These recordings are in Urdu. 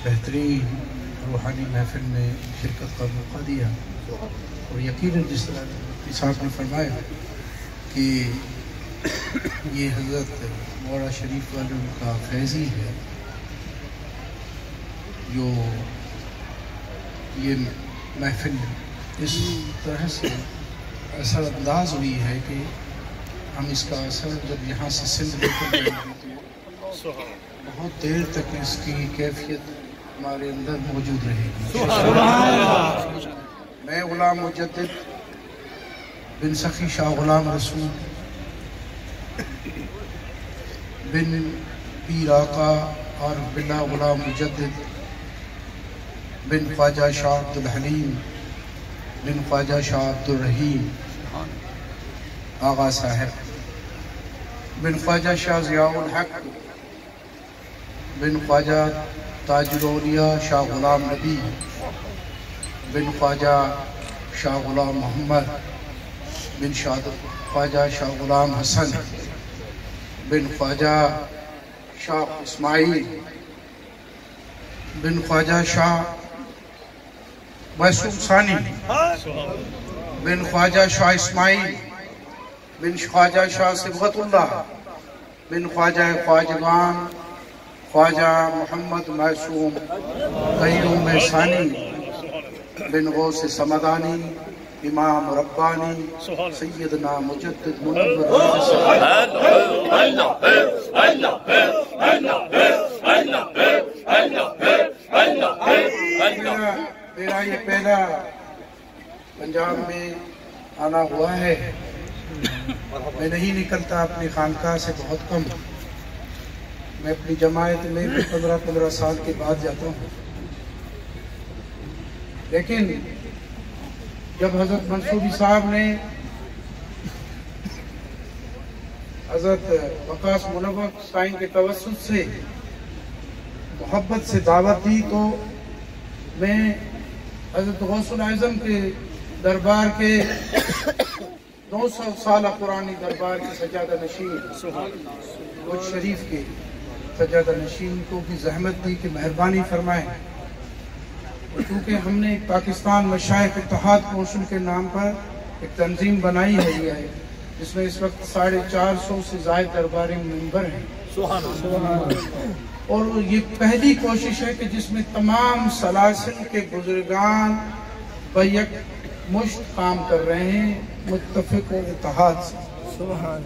بہترین روحانی محفل میں شرکت کا موقع دیا، اور یقیناً جس طرح مفتی صاحب نے فرمایا کہ یہ حضرت موڑا شریف والوں کا فیضی ہے، جو یہ محفل اس طرح سے اثر انداز ہوئی ہے کہ ہم اس کا اثر جب یہاں سے سندھ لے کر جائیں گے تو بہت دیر تک اس کی کیفیت ہمارے اندر موجود رہے گی۔ میں غلام مجدد بن سخی شاہ غلام رسول بن پیر آقا اور باللہ غلام مجدد بن خواجہ شاہ عبد الحلیم بن خواجہ شاہ عبد الرحیم آغا صاحب بن خواجہ شاہ ضیاء الحق بن خواجہ تاج الاولیاء شاہ غلام نبی بن خواجہ شاہ غلام محمد بن خواجہ شاہ غلام حسن بن خواجہ شاہ اسماعیل بن خواجہ شاہ محسوب ثانی بن خواجہ شاہ اسماعیل بن خواجہ شاہ صبغت اللہ بن خواجہ خواجگان خواجہ محمد معصوم قیوم ثانی بن غوث سمدانی امام ربانی سیدنا مجدد منور میرا یہ پہلا پنجاب میں آنا ہوا ہے، میں نہیں نکلتا اپنی خانقاہ سے بہت کم، میں اپنی جماعت میں 15 سال کے بعد جاتا ہوں، لیکن جب حضرت منصوری صاحب نے حضرت وقاص منور سائن کے توسط سے محبت سے دعوت دی تو میں حضرت غوث الاعظم کے دربار کے 200 سالہ پرانی دربار کے سجادہ نشین غوث شریف کے سجادہ نشین کو بھی زحمت دی کہ مہربانی فرمائیں، کیونکہ ہم نے پاکستان مشائخ اتحاد کونسل کے نام پر ایک تنظیم بنائی ہے جس میں اس وقت 450 سے زائد درباری ممبر ہیں، اور یہ پہلی کوشش ہے کہ جس میں تمام سلاسل کے بزرگان بیک مشت کام کر رہے ہیں متفق و اتحاد سے۔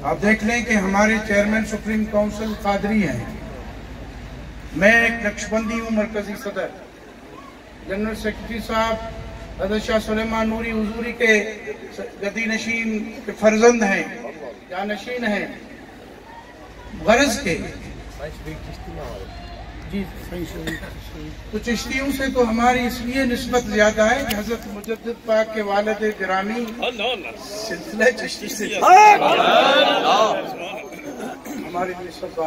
آپ دیکھ لیں کہ ہمارے چیئرمین سپریم کونسل قادری ہیں، میں ایک نقشبندی ہوں مرکزی صدر، جنرل سیکرٹری صاحب حضرت شاہ سلیمان نوری حضوری کے گدی نشین کے فرزند ہیں، جانشین ہیں، غرض کے تو چشتیوں سے تو ہماری اس لیے نسبت زیادہ ہے کہ حضرت مجدد پاک کے والد گرامی سلسلہ چشتی سے ہماری نسبت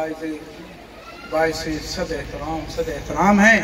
باعث صد احترام ہے۔